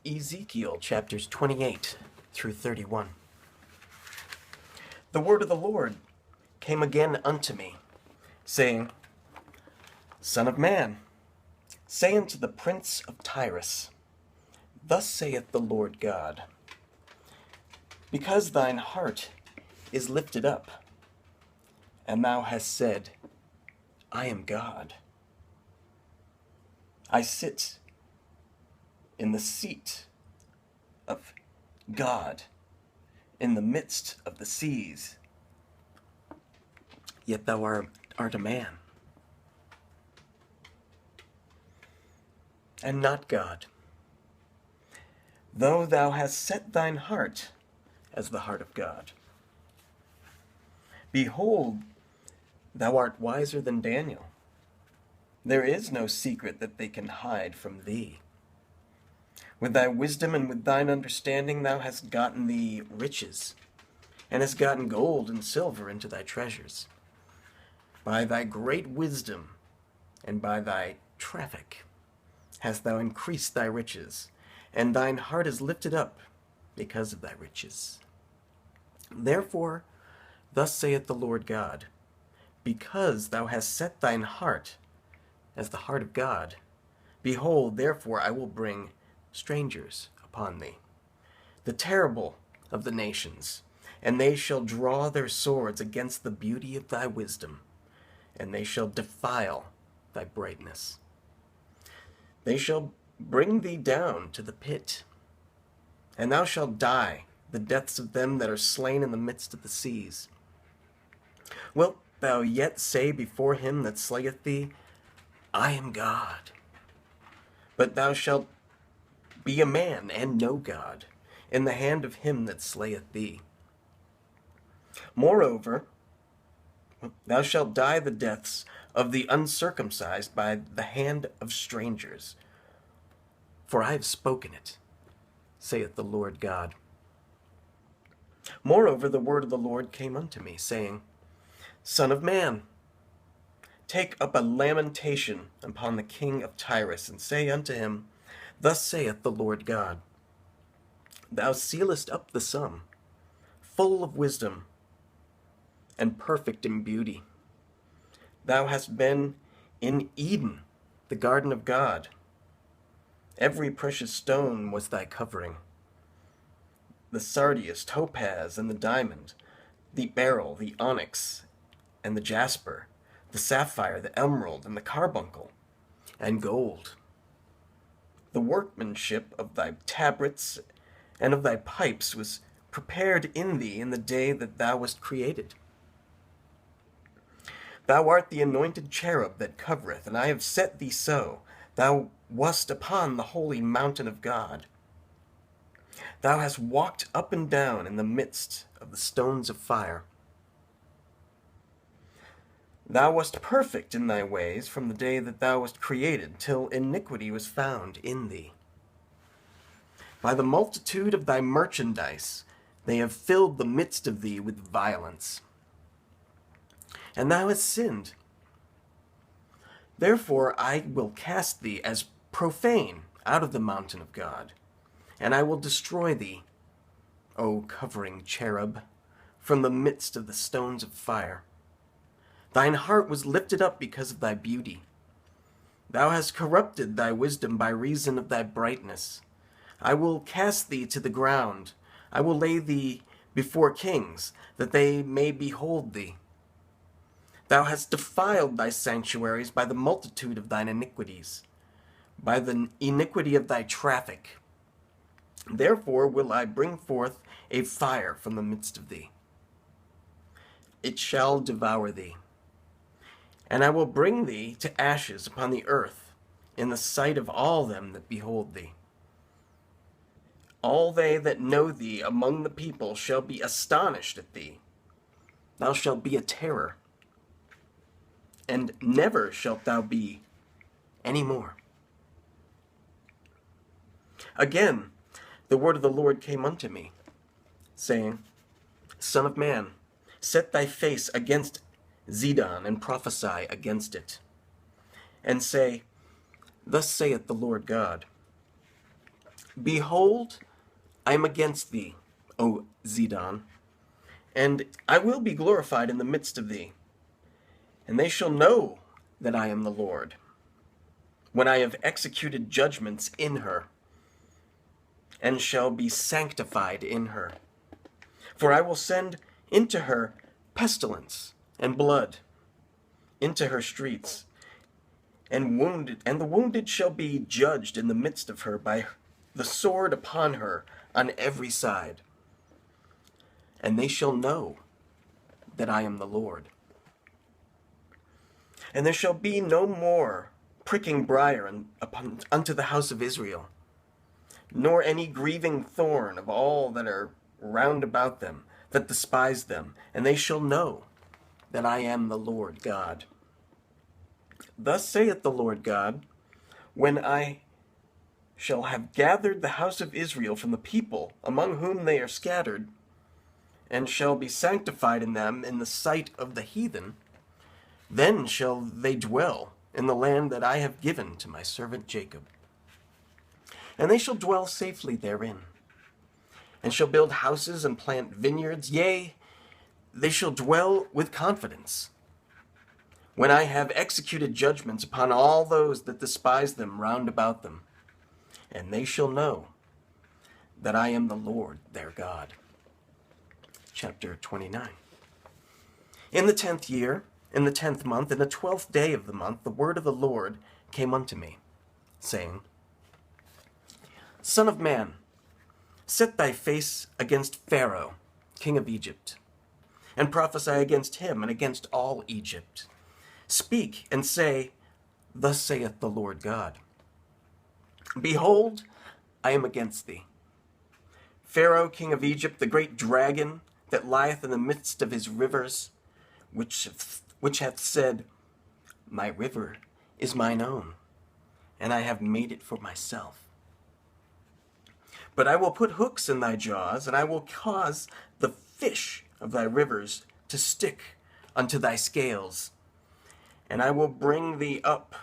Ezekiel chapters 28 through 31. The word of the Lord came again unto me, saying, Son of man, say unto the prince of Tyrus, Thus saith the Lord God, Because thine heart is lifted up, and thou hast said, I am God. I sit in the seat of God in the midst of the seas, yet thou art a man, and not God, though thou hast set thine heart as the heart of God. Behold, thou art wiser than Daniel. There is no secret that they can hide from thee. With thy wisdom and with thine understanding thou hast gotten thee riches, and hast gotten gold and silver into thy treasures. By thy great wisdom and by thy traffic hast thou increased thy riches, and thine heart is lifted up because of thy riches. Therefore, thus saith the Lord God, because thou hast set thine heart as the heart of God, behold, therefore I will bring strangers upon thee, the terrible of the nations, and they shall draw their swords against the beauty of thy wisdom, and they shall defile thy brightness. They shall bring thee down to the pit, and thou shalt die the deaths of them that are slain in the midst of the seas. Wilt thou yet say before him that slayeth thee, I am God? But thou shalt be a man and no God in the hand of him that slayeth thee. Moreover, thou shalt die the deaths of the uncircumcised by the hand of strangers. For I have spoken it, saith the Lord God. Moreover, the word of the Lord came unto me, saying, Son of man, take up a lamentation upon the king of Tyrus, and say unto him, Thus saith the Lord God, Thou sealest up the sum, full of wisdom, and perfect in beauty. Thou hast been in Eden, the garden of God. Every precious stone was thy covering, the sardius, topaz, and the diamond, the beryl, the onyx, and the jasper, the sapphire, the emerald, and the carbuncle, and gold. The workmanship of thy tabrets and of thy pipes was prepared in thee in the day that thou wast created. Thou art the anointed cherub that covereth, and I have set thee so. Thou wast upon the holy mountain of God. Thou hast walked up and down in the midst of the stones of fire. Thou wast perfect in thy ways from the day that thou wast created, till iniquity was found in thee. By the multitude of thy merchandise they have filled the midst of thee with violence. And thou hast sinned. Therefore I will cast thee as profane out of the mountain of God, and I will destroy thee, O covering cherub, from the midst of the stones of fire. Thine heart was lifted up because of thy beauty. Thou hast corrupted thy wisdom by reason of thy brightness. I will cast thee to the ground. I will lay thee before kings, that they may behold thee. Thou hast defiled thy sanctuaries by the multitude of thine iniquities, by the iniquity of thy traffic. Therefore will I bring forth a fire from the midst of thee. It shall devour thee. And I will bring thee to ashes upon the earth, in the sight of all them that behold thee. All they that know thee among the people shall be astonished at thee. Thou shalt be a terror, and never shalt thou be any more. Again, the word of the Lord came unto me, saying, Son of man, set thy face against Zidon, and prophesy against it, and say, Thus saith the Lord God, Behold, I am against thee, O Zidon, and I will be glorified in the midst of thee. And they shall know that I am the Lord, when I have executed judgments in her, and shall be sanctified in her. For I will send into her pestilence and blood, into her streets, and the wounded shall be judged in the midst of her by the sword upon her on every side. And they shall know that I am the Lord. And there shall be no more pricking briar unto the house of Israel, nor any grieving thorn of all that are round about them, that despise them, and they shall know that I am the Lord God. Thus saith the Lord God, when I shall have gathered the house of Israel from the people among whom they are scattered, and shall be sanctified in them in the sight of the heathen, then shall they dwell in the land that I have given to my servant Jacob. And they shall dwell safely therein, and shall build houses and plant vineyards, yea, they shall dwell with confidence, when I have executed judgments upon all those that despise them round about them. And they shall know that I am the Lord their God. Chapter 29. In the 10th year, in the 10th month, in the 12th day of the month, the word of the Lord came unto me, saying, Son of man, set thy face against Pharaoh, king of Egypt, and prophesy against him and against all Egypt. Speak and say, Thus saith the Lord God, Behold, I am against thee. Pharaoh, king of Egypt, the great dragon that lieth in the midst of his rivers, which hath said, My river is mine own, and I have made it for myself. But I will put hooks in thy jaws, and I will cause the fish of thy rivers to stick unto thy scales. And I will bring thee up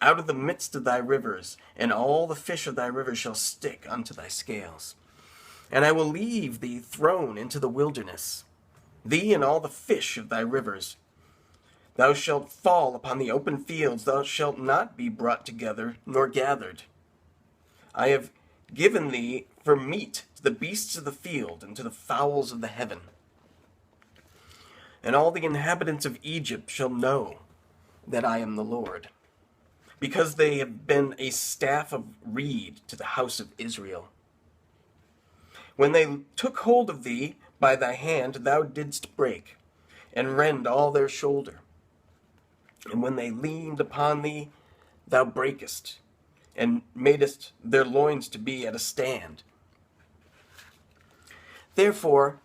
out of the midst of thy rivers, and all the fish of thy rivers shall stick unto thy scales. And I will leave thee thrown into the wilderness, thee and all the fish of thy rivers. Thou shalt fall upon the open fields, thou shalt not be brought together, nor gathered. I have given thee for meat to the beasts of the field, and to the fowls of the heaven. And all the inhabitants of Egypt shall know that I am the Lord, because they have been a staff of reed to the house of Israel. When they took hold of thee by thy hand, thou didst break, and rend all their shoulder. And when they leaned upon thee, thou breakest, and madest their loins to be at a stand. Therefore,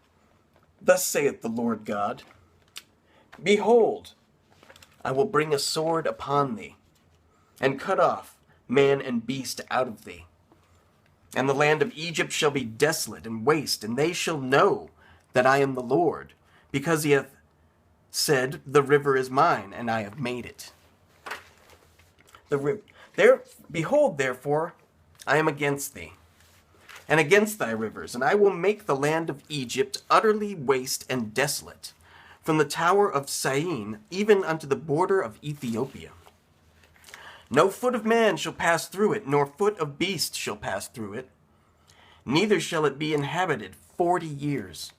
thus saith the Lord God, Behold, I will bring a sword upon thee, and cut off man and beast out of thee. And the land of Egypt shall be desolate and waste, and they shall know that I am the Lord, because he hath said, The river is mine, and I have made it. Behold, therefore, I am against thee, and against thy rivers, and I will make the land of Egypt utterly waste and desolate, from the tower of Syene even unto the border of Ethiopia. No foot of man shall pass through it, nor foot of beast shall pass through it. Neither shall it be inhabited 40 years.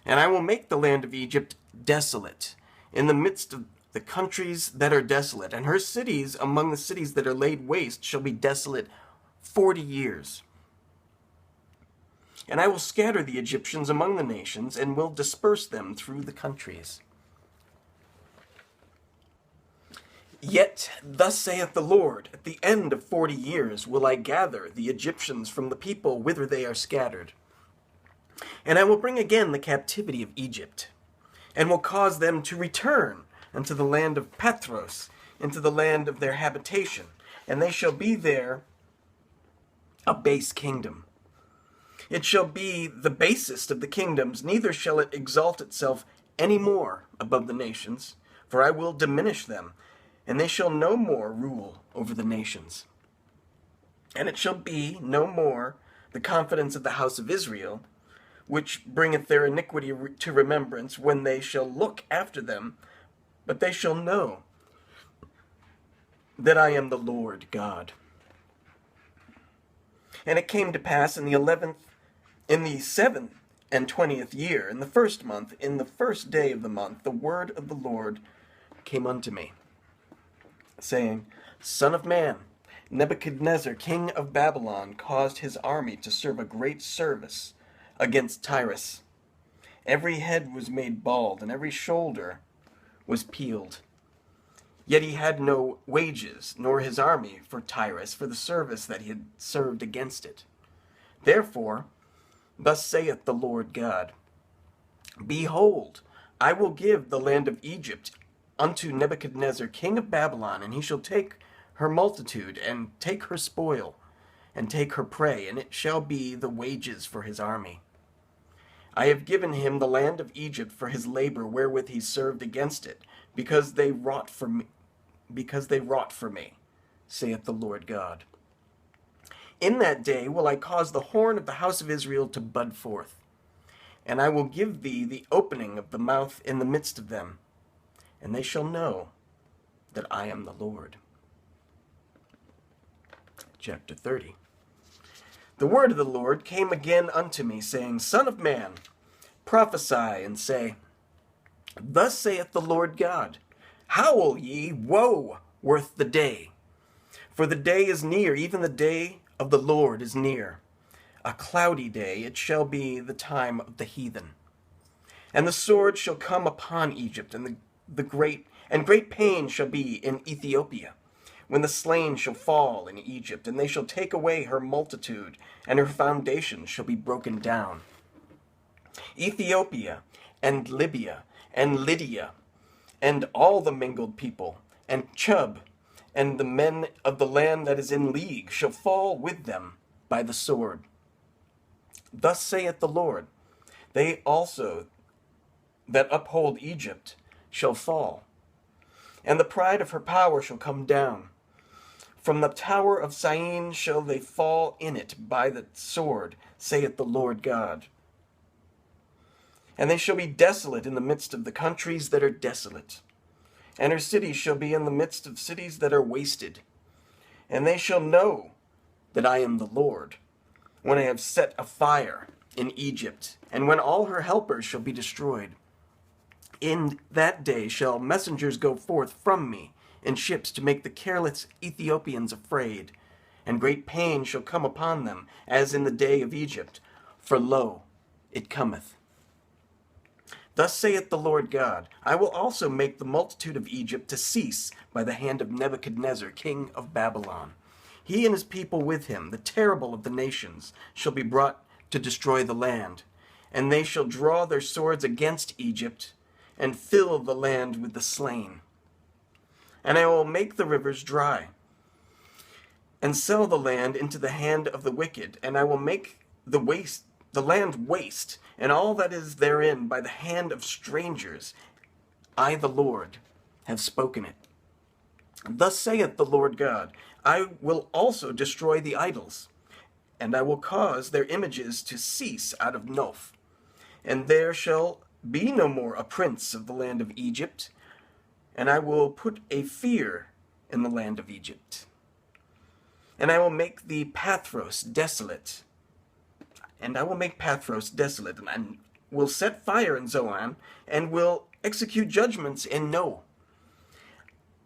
And I will make the land of Egypt desolate, in the midst of the countries that are desolate, and her cities among the cities that are laid waste shall be desolate 40 years. And I will scatter the Egyptians among the nations, and will disperse them through the countries. Yet thus saith the Lord, at the end of 40 years will I gather the Egyptians from the people whither they are scattered. And I will bring again the captivity of Egypt, and will cause them to return unto the land of Pathros, into the land of their habitation, and they shall be there a base kingdom. It shall be the basest of the kingdoms, neither shall it exalt itself any more above the nations, for I will diminish them, and they shall no more rule over the nations. And it shall be no more the confidence of the house of Israel, which bringeth their iniquity to remembrance, when they shall look after them, but they shall know that I am the Lord God. And it came to pass in the 7th and 20th year, in the 1st month, in the 1st day of the month, the word of the Lord came unto me, saying, Son of man, Nebuchadnezzar, king of Babylon, caused his army to serve a great service against Tyrus. Every head was made bald, and every shoulder was peeled. Yet he had no wages, nor his army, for Tyrus, for the service that he had served against it. Therefore, thus saith the Lord God, Behold, I will give the land of Egypt unto Nebuchadnezzar, king of Babylon, and he shall take her multitude, and take her spoil, and take her prey, and it shall be the wages for his army. I have given him the land of Egypt for his labor wherewith he served against it, because they wrought for me, saith the Lord God. In that day will I cause the horn of the house of Israel to bud forth, and I will give thee the opening of the mouth in the midst of them, and they shall know that I am the Lord. Chapter 30. The word of the Lord came again unto me, saying, Son of man, prophesy, and say, Thus saith the Lord God, Howl ye, woe worth the day! For the day is near, even the day of the Lord is near. A cloudy day, it shall be the time of the heathen. And the sword shall come upon Egypt, and great pain shall be in Ethiopia, when the slain shall fall in Egypt, and they shall take away her multitude, and her foundations shall be broken down. Ethiopia, and Libya, and Lydia, and all the mingled people, and Chub, and the men of the land that is in league, shall fall with them by the sword. Thus saith the Lord, they also that uphold Egypt shall fall, and the pride of her power shall come down. From the tower of Syene shall they fall in it by the sword, saith the Lord God. And they shall be desolate in the midst of the countries that are desolate, and her cities shall be in the midst of cities that are wasted. And they shall know that I am the Lord, when I have set a fire in Egypt, and when all her helpers shall be destroyed. In that day shall messengers go forth from me in ships to make the careless Ethiopians afraid, and great pain shall come upon them, as in the day of Egypt, for lo, it cometh. Thus saith the Lord God, I will also make the multitude of Egypt to cease by the hand of Nebuchadnezzar, king of Babylon. He and his people with him, the terrible of the nations, shall be brought to destroy the land, and they shall draw their swords against Egypt, and fill the land with the slain. And I will make the rivers dry, and sell the land into the hand of the wicked, and I will make the land waste, and all that is therein by the hand of strangers. I, the Lord, have spoken it. Thus saith the Lord God, I will also destroy the idols, and I will cause their images to cease out of Noph, and there shall be no more a prince of the land of Egypt, and I will put a fear in the land of Egypt. And I will make the Pathros desolate, and will set fire in Zoan, and will execute judgments in No.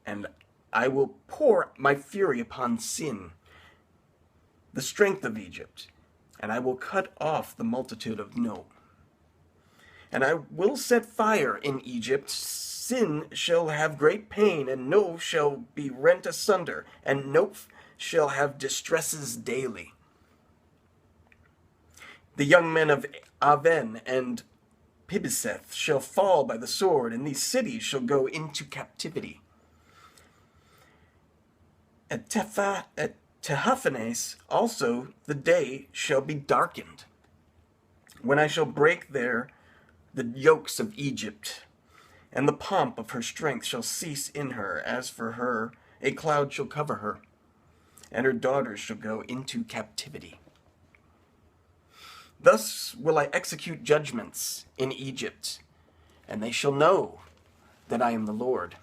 And I will pour my fury upon Sin, the strength of Egypt, and I will cut off the multitude of No. And I will set fire in Egypt. Sin shall have great pain, and No shall be rent asunder, and Noph shall have distresses daily. The young men of Aven and Pibeseth shall fall by the sword, and these cities shall go into captivity. At Tehaphnes also the day shall be darkened, when I shall break there the yokes of Egypt, and the pomp of her strength shall cease in her. As for her, a cloud shall cover her, and her daughters shall go into captivity. Thus will I execute judgments in Egypt, and they shall know that I am the Lord.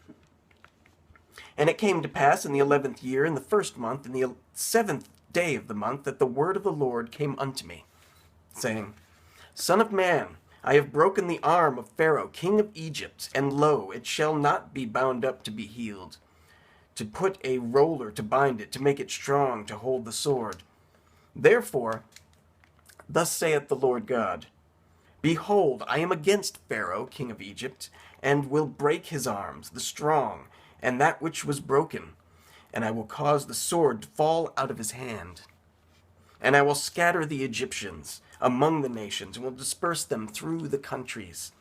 And it came to pass in the 11th year, in the 1st month, in the 7th day of the month, that the word of the Lord came unto me, saying, Son of man, I have broken the arm of Pharaoh, king of Egypt, and lo, it shall not be bound up to be healed, to put a roller to bind it, to make it strong, to hold the sword. Therefore, thus saith the Lord God, Behold, I am against Pharaoh, king of Egypt, and will break his arms, the strong, and that which was broken, and I will cause the sword to fall out of his hand. And I will scatter the Egyptians among the nations, and will disperse them through the countries.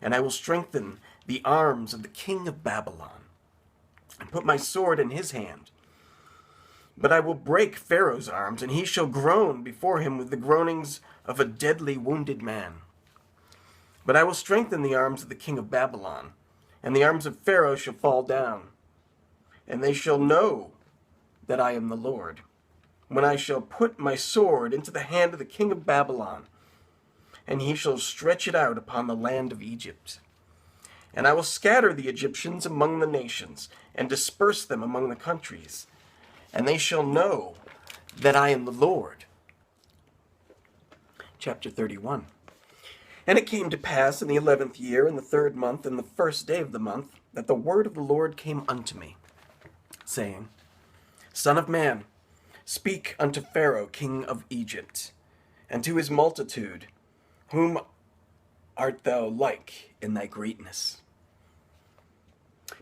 And I will strengthen the arms of the king of Babylon, and put my sword in his hand. But I will break Pharaoh's arms, and he shall groan before him with the groanings of a deadly wounded man. But I will strengthen the arms of the king of Babylon, and the arms of Pharaoh shall fall down. And they shall know that I am the Lord, when I shall put my sword into the hand of the king of Babylon, and he shall stretch it out upon the land of Egypt. And I will scatter the Egyptians among the nations, and disperse them among the countries, and they shall know that I am the Lord. Chapter 31. And it came to pass in the 11th year, in the 3rd month, in the 1st day of the month, that the word of the Lord came unto me, saying, Son of man, speak unto Pharaoh, king of Egypt, and to his multitude, whom art thou like in thy greatness?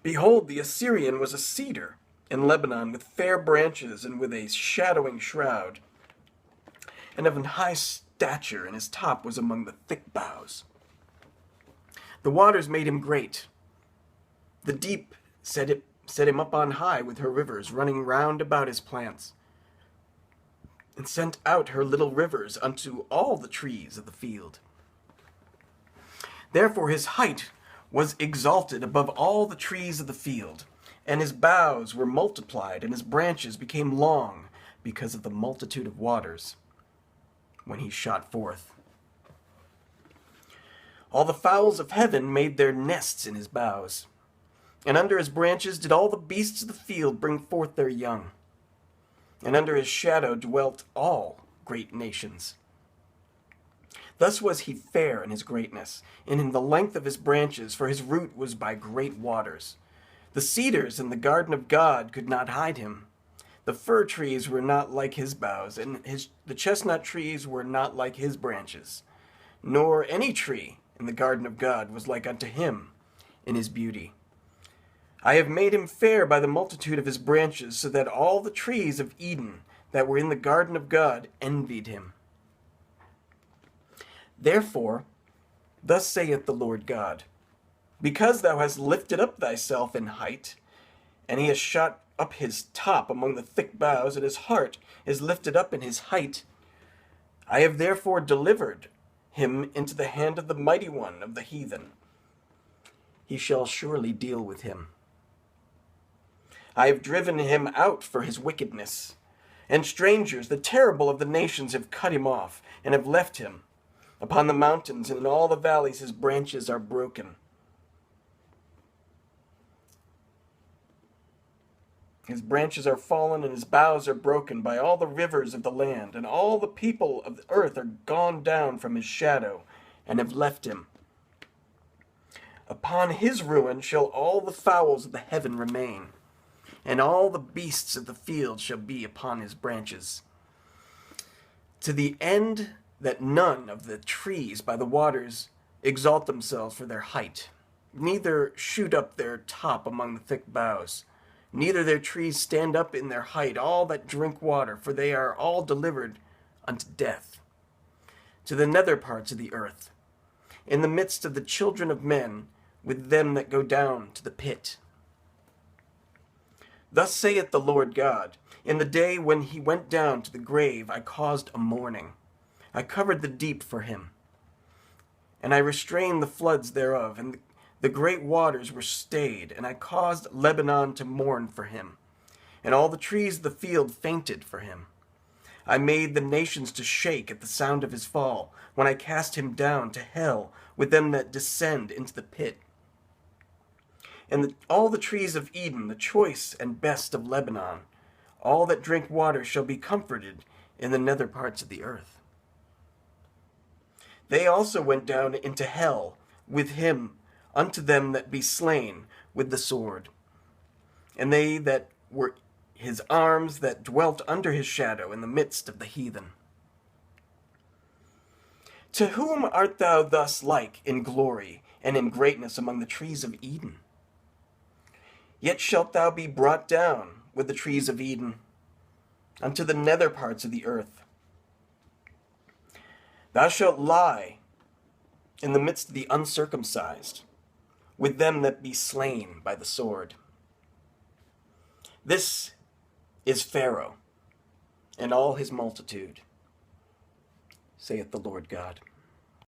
Behold, the Assyrian was a cedar in Lebanon, with fair branches and with a shadowing shroud, and of an high stature, and his top was among the thick boughs. The waters made him great. The deep set him up on high with her rivers, running round about his plants, and sent out her little rivers unto all the trees of the field. Therefore his height was exalted above all the trees of the field, and his boughs were multiplied, and his branches became long, because of the multitude of waters, when he shot forth. All the fowls of heaven made their nests in his boughs, and under his branches did all the beasts of the field bring forth their young. And under his shadow dwelt all great nations. Thus was he fair in his greatness, and in the length of his branches, for his root was by great waters. The cedars in the garden of God could not hide him. The fir trees were not like his boughs, and the chestnut trees were not like his branches. Nor any tree in the garden of God was like unto him in his beauty. I have made him fair by the multitude of his branches, so that all the trees of Eden that were in the garden of God envied him. Therefore, thus saith the Lord God, because thou hast lifted up thyself in height, and he has shot up his top among the thick boughs, and his heart is lifted up in his height, I have therefore delivered him into the hand of the mighty one of the heathen. He shall surely deal with him. I have driven him out for his wickedness, and strangers, the terrible of the nations, have cut him off, and have left him. Upon the mountains and in all the valleys his branches are broken. His branches are fallen, and his boughs are broken by all the rivers of the land, and all the people of the earth are gone down from his shadow, and have left him. Upon his ruin shall all the fowls of the heaven remain, and all the beasts of the field shall be upon his branches, to the end that none of the trees by the waters exalt themselves for their height, neither shoot up their top among the thick boughs, neither their trees stand up in their height, all that drink water, for they are all delivered unto death, to the nether parts of the earth, in the midst of the children of men, with them that go down to the pit. Thus saith the Lord God, in the day when he went down to the grave, I caused a mourning. I covered the deep for him, and I restrained the floods thereof, and the great waters were stayed, and I caused Lebanon to mourn for him, and all the trees of the field fainted for him. I made the nations to shake at the sound of his fall, when I cast him down to hell with them that descend into the pit. And all the trees of Eden, the choice and best of Lebanon, all that drink water shall be comforted in the nether parts of the earth. They also went down into hell with him unto them that be slain with the sword. And they that were his arms that dwelt under his shadow in the midst of the heathen. To whom art thou thus like in glory and in greatness among the trees of Eden? Yet shalt thou be brought down with the trees of Eden unto the nether parts of the earth. Thou shalt lie in the midst of the uncircumcised, with them that be slain by the sword. This is Pharaoh and all his multitude, saith the Lord God.